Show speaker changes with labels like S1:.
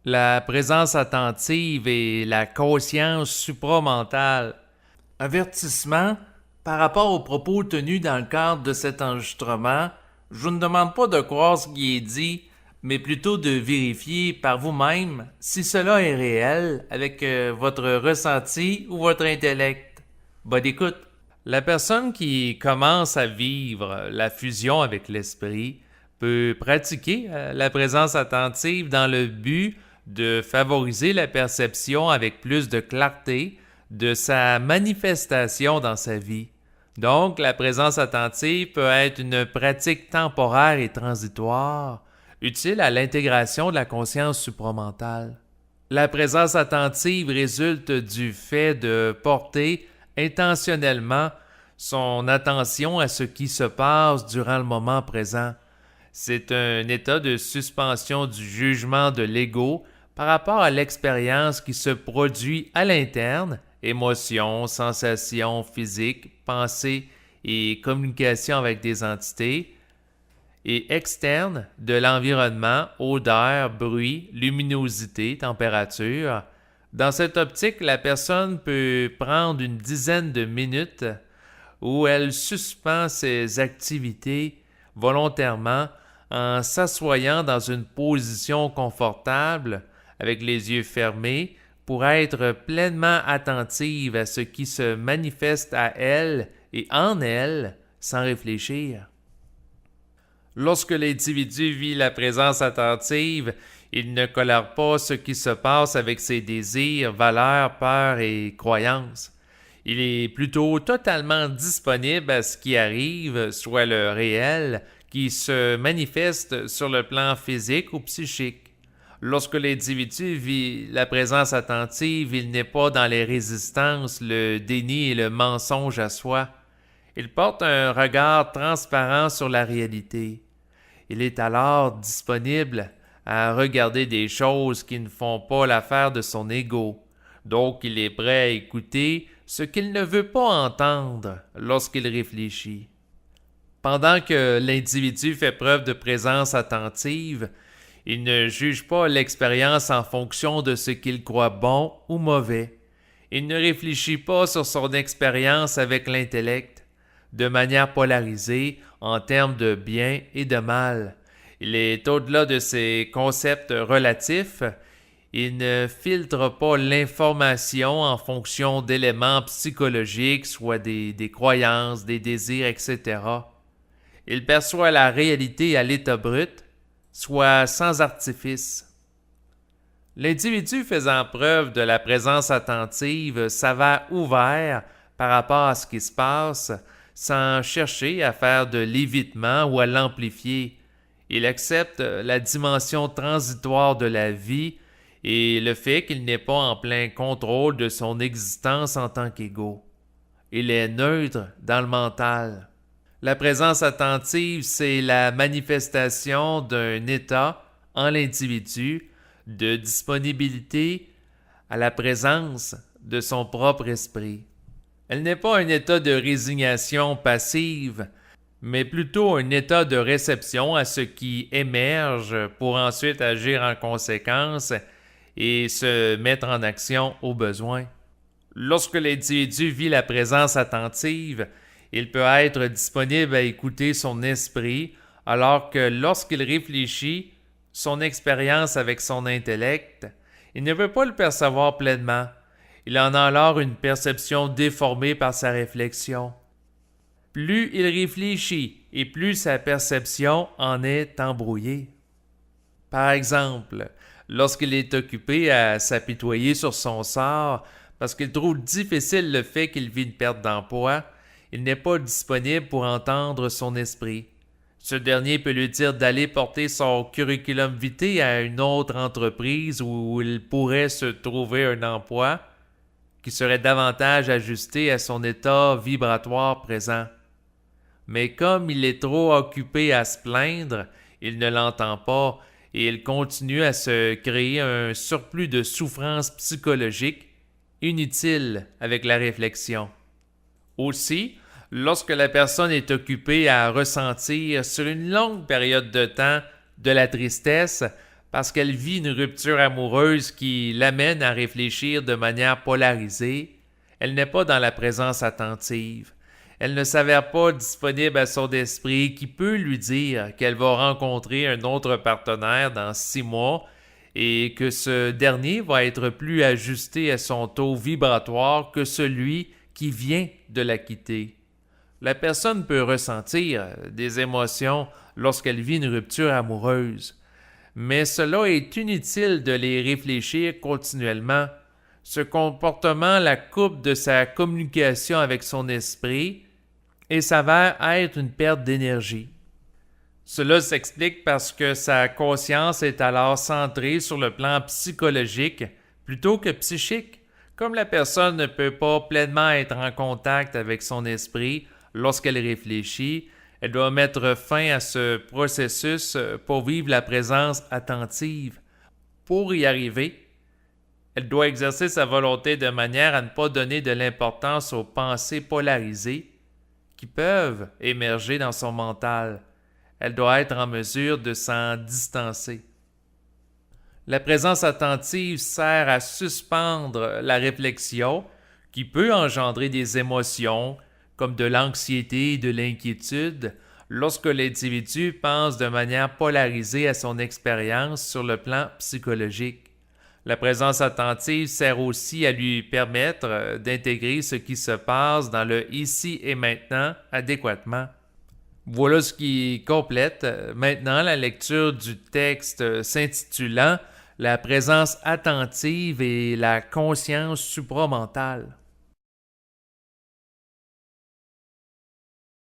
S1: La présence attentive et la conscience supramentale. Avertissement, par rapport aux propos tenus dans le cadre de cet enregistrement, je vous ne demande pas de croire ce qui est dit, mais plutôt de vérifier par vous-même si cela est réel avec votre ressenti ou votre intellect. Bonne écoute. La personne qui commence à vivre la fusion avec l'esprit peut pratiquer la présence attentive dans le but de favoriser la perception avec plus de clarté de sa manifestation dans sa vie. Donc, la présence attentive peut être une pratique temporaire et transitoire, utile à l'intégration de la conscience supramentale. La présence attentive résulte du fait de porter intentionnellement son attention à ce qui se passe durant le moment présent. C'est un état de suspension du jugement de l'ego par rapport à l'expérience qui se produit à l'interne, émotions, sensations physiques, pensées et communication avec des entités, et externe de l'environnement, odeur, bruit, luminosité, température. Dans cette optique, la personne peut prendre une dizaine de minutes où elle suspend ses activités volontairement en s'assoyant dans une position confortable avec les yeux fermés pour être pleinement attentive à ce qui se manifeste à elle et en elle sans réfléchir. Lorsque l'individu vit la présence attentive, il ne colère pas ce qui se passe avec ses désirs, valeurs, peurs et croyances. Il est plutôt totalement disponible à ce qui arrive, soit le réel, qui se manifeste sur le plan physique ou psychique. Lorsque l'individu vit la présence attentive, il n'est pas dans les résistances, le déni et le mensonge à soi. Il porte un regard transparent sur la réalité. Il est alors disponible à regarder des choses qui ne font pas l'affaire de son ego. Donc il est prêt à écouter ce qu'il ne veut pas entendre lorsqu'il réfléchit. Pendant que l'individu fait preuve de présence attentive, il ne juge pas l'expérience en fonction de ce qu'il croit bon ou mauvais. Il ne réfléchit pas sur son expérience avec l'intellect, de manière polarisée en termes de bien et de mal. Il est au-delà de ces concepts relatifs. Il ne filtre pas l'information en fonction d'éléments psychologiques, soit des croyances, des désirs, etc. Il perçoit la réalité à l'état brut, soit sans artifice. L'individu faisant preuve de la présence attentive s'avère ouvert par rapport à ce qui se passe, sans chercher à faire de l'évitement ou à l'amplifier. Il accepte la dimension transitoire de la vie et le fait qu'il n'est pas en plein contrôle de son existence en tant qu'ego. Il est neutre dans le mental. La présence attentive, c'est la manifestation d'un état en l'individu de disponibilité à la présence de son propre esprit. Elle n'est pas un état de résignation passive, mais plutôt un état de réception à ce qui émerge pour ensuite agir en conséquence et se mettre en action au besoin. Lorsque l'individu vit la présence attentive, il peut être disponible à écouter son esprit, alors que lorsqu'il réfléchit son expérience avec son intellect, il ne veut pas le percevoir pleinement. Il en a alors une perception déformée par sa réflexion. Plus il réfléchit et plus sa perception en est embrouillée. Par exemple, lorsqu'il est occupé à s'apitoyer sur son sort parce qu'il trouve difficile le fait qu'il vit une perte d'emploi, il n'est pas disponible pour entendre son esprit. Ce dernier peut lui dire d'aller porter son curriculum vitae à une autre entreprise où il pourrait se trouver un emploi qui serait davantage ajusté à son état vibratoire présent. Mais comme il est trop occupé à se plaindre, il ne l'entend pas et il continue à se créer un surplus de souffrance psychologique inutile avec la réflexion. Aussi, lorsque la personne est occupée à ressentir sur une longue période de temps de la tristesse parce qu'elle vit une rupture amoureuse qui l'amène à réfléchir de manière polarisée, elle n'est pas dans la présence attentive. Elle ne s'avère pas disponible à son esprit qui peut lui dire qu'elle va rencontrer un autre partenaire dans 6 mois et que ce dernier va être plus ajusté à son taux vibratoire que celui qui vient de la quitter. La personne peut ressentir des émotions lorsqu'elle vit une rupture amoureuse, mais cela est inutile de les réfléchir continuellement. Ce comportement la coupe de sa communication avec son esprit et s'avère être une perte d'énergie. Cela s'explique parce que sa conscience est alors centrée sur le plan psychologique plutôt que psychique. Comme la personne ne peut pas pleinement être en contact avec son esprit lorsqu'elle réfléchit, elle doit mettre fin à ce processus pour vivre la présence attentive. Pour y arriver, elle doit exercer sa volonté de manière à ne pas donner de l'importance aux pensées polarisées qui peuvent émerger dans son mental. Elle doit être en mesure de s'en distancer. La présence attentive sert à suspendre la réflexion qui peut engendrer des émotions comme de l'anxiété et de l'inquiétude lorsque l'individu pense de manière polarisée à son expérience sur le plan psychologique. La présence attentive sert aussi à lui permettre d'intégrer ce qui se passe dans le ici et maintenant adéquatement. Voilà ce qui complète maintenant la lecture du texte s'intitulant « La présence attentive et la conscience supramentale ».